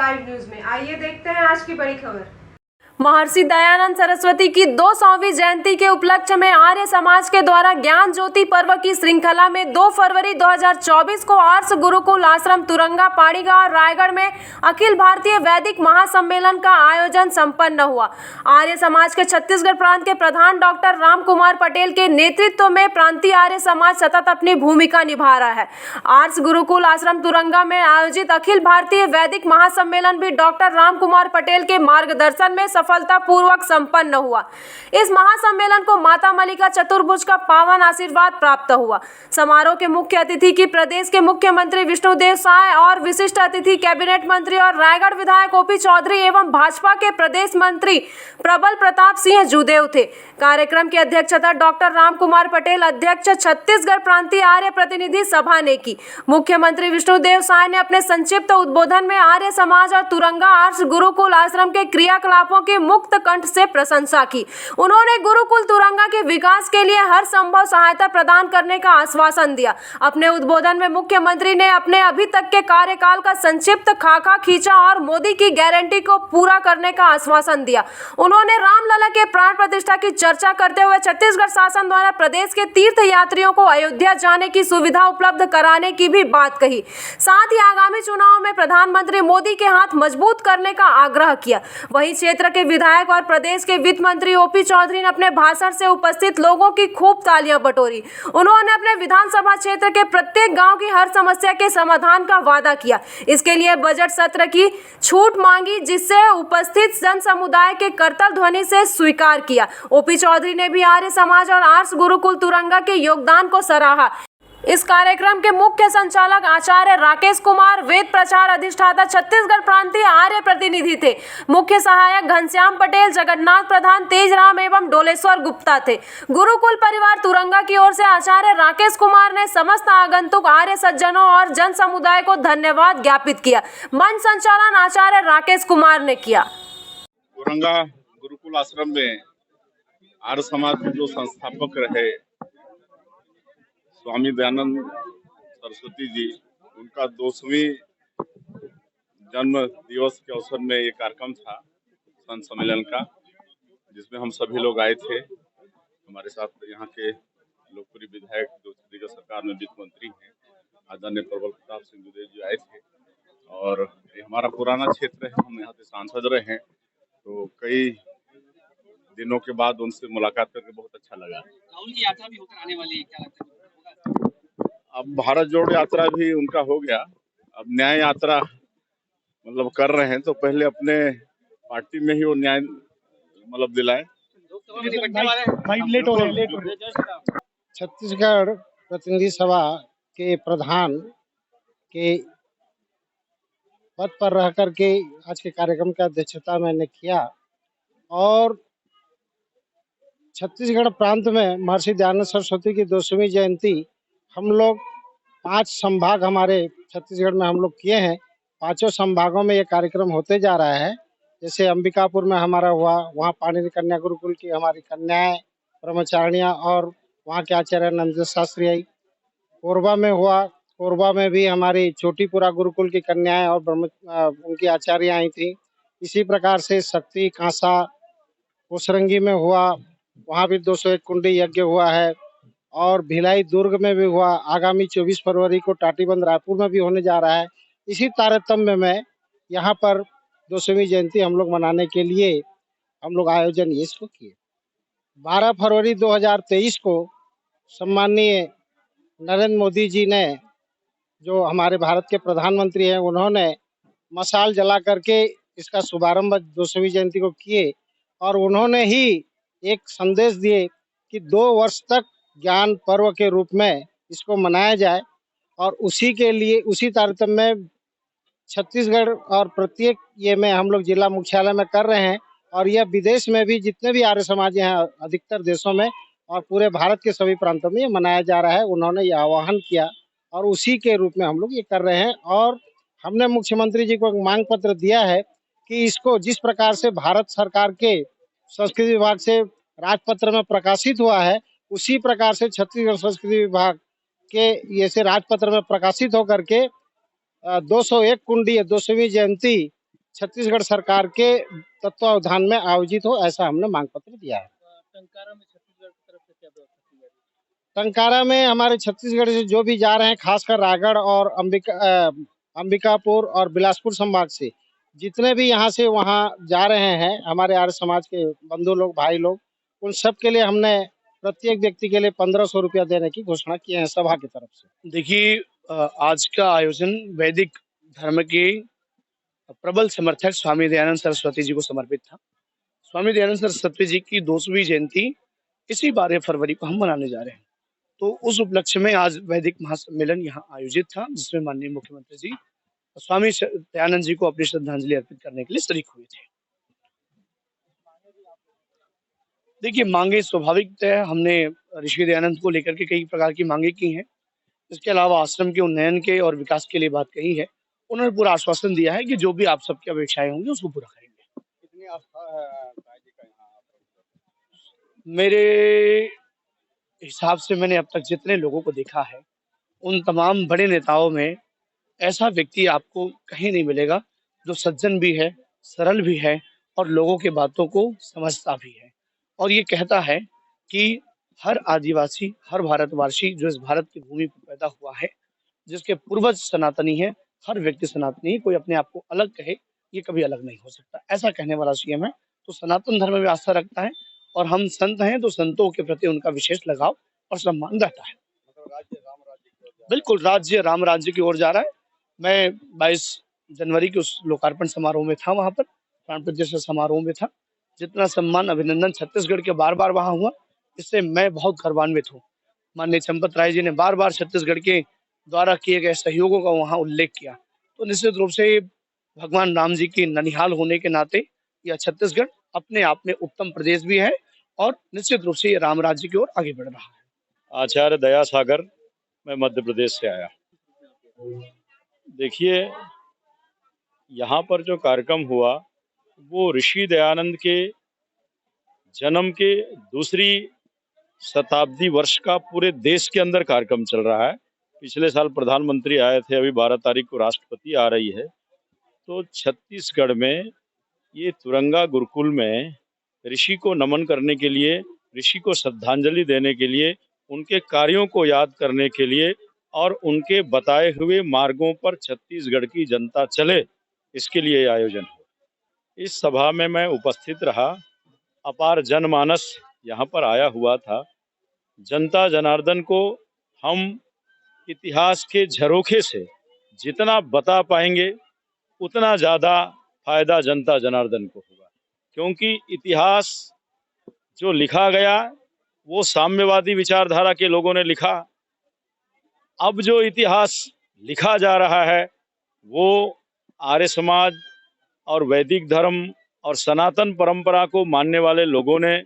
Live news में। आइए देखते हैं आज की बड़ी खबर। महर्षि दयानंद सरस्वती की 200वीं जयंती के उपलक्ष्य में आर्य समाज के द्वारा ज्ञान ज्योति पर्व की श्रृंखला में 2 फरवरी 2024 को आर्ष गुरुकुल आश्रम तुरंगा पाड़ीगांव रायगढ़ में अखिल भारतीय वैदिक महासम्मेलन का आयोजन संपन्न हुआ। आर्य समाज के छत्तीसगढ़ प्रांत के प्रधान डॉक्टर राम कुमार पटेल के नेतृत्व में प्रांतीय आर्य समाज सतत अपनी भूमिका निभा रहा है। आर्ष गुरुकुल आश्रम तुरंगा में आयोजित अखिल भारतीय वैदिक महासम्मेलन भी डॉक्टर राम कुमार पटेल के मार्गदर्शन में सफलतापूर्वक संपन्न हुआ। इस महासम्मेलन को माता मल्लिका चतुर्भुज का पावन आशीर्वाद प्राप्त हुआ। समारोह के मुख्य अतिथि की प्रदेश के मुख्यमंत्री विष्णुदेव साय और विशिष्ट अतिथि कैबिनेट मंत्री और रायगढ़ विधायक ओपी चौधरी एवं भाजपा के प्रदेश मंत्री प्रबल प्रताप सिंह जुदेव थे। कार्यक्रम की अध्यक्षता डॉक्टर राम कुमार पटेल अध्यक्ष छत्तीसगढ़ प्रांतीय आर्य प्रतिनिधि सभा ने की। मुख्यमंत्री विष्णुदेव साय ने अपने संक्षिप्त उद्बोधन में आर्य समाज और तुरंगा आर्ष गुरुकुल आश्रम के क्रियाकलापों की मुक्त कंठ से प्रशंसा की। उन्होंने गुरुकुल तुरंगा के विकास के लिए हर संभव सहायता प्रदान करने का आश्वासन दिया। अपने उद्बोधन में मुख्यमंत्री ने अपने अभी तक के कार्यकाल का संक्षिप्त खाका खींचा और मोदी की गारंटी को पूरा करने का आश्वासन दिया। उन्होंने रामलला के प्राण प्रतिष्ठा की चर्चा करते हुए छत्तीसगढ़ शासन द्वारा प्रदेश के तीर्थ यात्रियों को अयोध्या जाने की सुविधा उपलब्ध कराने की भी बात कही। साथ ही आगामी चुनाव में प्रधानमंत्री मोदी के हाथ मजबूत करने का आग्रह किया। वहीं क्षेत्र के विधायक और प्रदेश के वित्त मंत्री ओपी चौधरी ने अपने भाषण से उपस्थित लोगों की खूब तालियां बटोरी। उन्होंने अपने विधानसभा क्षेत्र के प्रत्येक गांव की हर समस्या के समाधान का वादा किया। इसके लिए बजट सत्र की छूट मांगी, जिससे उपस्थित जन समुदाय के करतल ध्वनि से स्वीकार किया। ओपी चौधरी ने भी आर्य समाज और आर्ष गुरुकुल तुरंगा के योगदान को सराहा। इस कार्यक्रम के मुख्य संचालक आचार्य राकेश कुमार, वेद प्रचार अधिष्ठाता छत्तीसगढ़ प्रांतीय आर्य प्रतिनिधि थे। मुख्य सहायक घनश्याम पटेल, जगन्नाथ प्रधान, तेजराम एवं डोलेश्वर गुप्ता थे। गुरुकुल परिवार तुरंगा की ओर से आचार्य राकेश कुमार ने समस्त आगंतुक आर्य सज्जनों और जन समुदाय को धन्यवाद ज्ञापित किया। मंच संचालन आचार्य राकेश कुमार ने किया। तुरंगा गुरुकुल आश्रम में आर्य समाज के जो संस्थापक रहे स्वामी दयानंद सरस्वती जी, उनका 200वीं जन्म दिवस के अवसर में ये कार्यक्रम था संत सम्मेलन का, जिसमें हम सभी लोग आए थे। हमारे साथ यहाँ के लोकप्रिय विधायक जो छत्तीसगढ़ सरकार में वित्त मंत्री हैं आदरणीय प्रबल प्रताप सिंह जुदेव जी आए थे। और ये हमारा पुराना क्षेत्र है, हम यहाँ के सांसद रहे हैं, तो कई दिनों के बाद उनसे मुलाकात करके बहुत अच्छा लगा। उनकी यात्रा भी होकर आने वाली है, क्या लगता है? अब भारत जोड़ यात्रा भी उनका हो गया, अब न्याय यात्रा मतलब कर रहे हैं, तो पहले अपने पार्टी में ही वो न्याय मतलब दिलाए। छत्तीसगढ़ प्रतिनिधि सभा के प्रधान के पद पर रह करके आज के कार्यक्रम की अध्यक्षता मैंने किया और छत्तीसगढ़ प्रांत में महर्षि दयानंद सरस्वती की 200वीं जयंती हम लोग 5 संभाग हमारे छत्तीसगढ़ में हम लोग किए हैं। 5 संभागों में ये कार्यक्रम होते जा रहा है। जैसे अंबिकापुर में हमारा हुआ, वहाँ पाणिनि कन्या गुरुकुल की हमारी कन्याएं ब्रह्मचारिणियाँ और वहाँ के आचार्य नंद शास्त्री आई। कोरबा में हुआ, कोरबा में भी हमारी छोटीपुरा गुरुकुल की कन्याएं और उनकी आचार्य आई थी। इसी प्रकार से शक्ति कांसा कोसरंगी में हुआ, वहाँ भी 201 कुंडी यज्ञ हुआ है। और भिलाई दुर्ग में भी हुआ। आगामी 24 फरवरी को टाटीबंध रायपुर में भी होने जा रहा है। इसी तारतम्य में यहाँ पर 200वीं जयंती हम लोग मनाने के लिए हम लोग आयोजन इसको किए। 12 फरवरी 2023 को सम्माननीय नरेंद्र मोदी जी ने, जो हमारे भारत के प्रधानमंत्री हैं, उन्होंने मशाल जला करके इसका शुभारंभ 200वीं जयंती को किए और उन्होंने ही एक संदेश दिए कि 2 वर्ष तक ज्ञान पर्व के रूप में इसको मनाया जाए। और उसी के लिए उसी तारतम्य में छत्तीसगढ़ और प्रत्येक ये में हम लोग जिला मुख्यालय में कर रहे हैं और यह विदेश में भी जितने भी आर्य समाज हैं अधिकतर देशों में और पूरे भारत के सभी प्रांतों में ये मनाया जा रहा है। उन्होंने ये आह्वान किया और उसी के रूप में हम लोग ये कर रहे हैं। और हमने मुख्यमंत्री जी को मांग पत्र दिया है कि इसको जिस प्रकार से भारत सरकार के संस्कृति विभाग से राजपत्र में प्रकाशित हुआ है, उसी प्रकार से छत्तीसगढ़ संस्कृति विभाग के ऐसे राजपत्र में प्रकाशित होकर के 201 कुंडी 200वीं जयंती छत्तीसगढ़ सरकार के तत्वावधान में आयोजित हो, ऐसा हमने मांग पत्र दिया है। टंकारा में छत्तीसगढ़ की तरफ से क्या व्यवस्था की जा रही टंकारा में हमारे छत्तीसगढ़ से जो भी जा रहे हैं, खासकर रायगढ़ और अंबिकापुर और बिलासपुर संभाग से जितने भी यहाँ से वहाँ जा रहे हैं हमारे आर्य समाज के बंधु लोग, भाई लोग, उन सब के लिए हमने प्रत्येक व्यक्ति के लिए 1500 रुपया देने की घोषणा की है सभा की तरफ से। देखिए, आज का आयोजन वैदिक धर्म के प्रबल समर्थक स्वामी दयानंद सरस्वती जी को समर्पित था। स्वामी दयानंद सरस्वती जी की 200वीं जयंती इसी 12 फरवरी को हम मनाने जा रहे हैं। तो उस उपलक्ष्य में आज वैदिक महासम्मेलन यहाँ आयोजित था, जिसमें माननीय मुख्यमंत्री जी स्वामी दयानंद जी को अपनी श्रद्धांजलि अर्पित करने के लिए शरीक हुए थे। देखिए, मांगे स्वाभाविक है, हमने ऋषि दयानंद को लेकर के कई प्रकार की मांगे की हैं। इसके अलावा आश्रम के उन्नयन के और विकास के लिए बात कही है। उन्होंने पूरा आश्वासन दिया है कि जो भी आप सबकी अपेक्षाएं होंगी उसको पूरा करेंगे। कितनी आस्था है ताई जी का यहाँ? मेरे हिसाब से मैंने अब तक जितने लोगों को देखा है, उन तमाम बड़े नेताओं में ऐसा व्यक्ति आपको कहीं नहीं मिलेगा जो सज्जन भी है, सरल भी है और लोगों के बातों को समझता भी है और ये कहता है कि हर आदिवासी, हर भारतवासी जो इस भारत की भूमि पर पैदा हुआ है, जिसके पूर्वज सनातनी है, हर व्यक्ति सनातनी है, कोई अपने आप को अलग कहे ये कभी अलग नहीं हो सकता, ऐसा कहने वाला सीएम है। तो सनातन धर्म में आस्था रखता है और हम संत हैं तो संतों के प्रति उनका विशेष लगाव और सम्मान रहता है। बिल्कुल, राज्य राम राज्य की ओर जा रहा है। मैं 22 जनवरी के उस लोकार्पण समारोह में था, वहां पर प्राण प्रतिष्ठा समारोह में था। जितना सम्मान अभिनंदन छत्तीसगढ़ के बार बार वहां हुआ, इससे मैं बहुत गर्वान्वित हूँ। माननीय चंपत राय जी ने बार बार छत्तीसगढ़ के द्वारा किए गए सहयोगों का वहां उल्लेख किया। तो निश्चित रूप से भगवान राम जी की ननिहाल होने के नाते यह छत्तीसगढ़ अपने आप में उत्तम प्रदेश भी है और निश्चित रूप से ये राम राज्य की ओर आगे बढ़ रहा है। आचार्य दया सागर, मैं मध्य प्रदेश से आया। देखिए, यहाँ पर जो कार्यक्रम हुआ वो ऋषि दयानंद के जन्म के दूसरी शताब्दी वर्ष का पूरे देश के अंदर कार्यक्रम चल रहा है। पिछले साल प्रधानमंत्री आए थे, अभी 12 तारीख को राष्ट्रपति आ रही है। तो छत्तीसगढ़ में ये तुरंगा गुरुकुल में ऋषि को नमन करने के लिए, ऋषि को श्रद्धांजलि देने के लिए, उनके कार्यों को याद करने के लिए और उनके बताए हुए मार्गों पर छत्तीसगढ़ की जनता चले, इसके लिए आयोजन हुआ। इस सभा में मैं उपस्थित रहा। अपार जनमानस यहाँ पर आया हुआ था। जनता जनार्दन को हम इतिहास के झरोखे से जितना बता पाएंगे उतना ज़्यादा फायदा जनता जनार्दन को होगा, क्योंकि इतिहास जो लिखा गया वो साम्यवादी विचारधारा के लोगों ने लिखा। अब जो इतिहास लिखा जा रहा है वो आर्य समाज और वैदिक धर्म और सनातन परंपरा को मानने वाले लोगों ने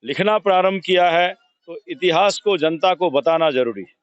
लिखना प्रारंभ किया है। तो इतिहास को जनता को बताना जरूरी है।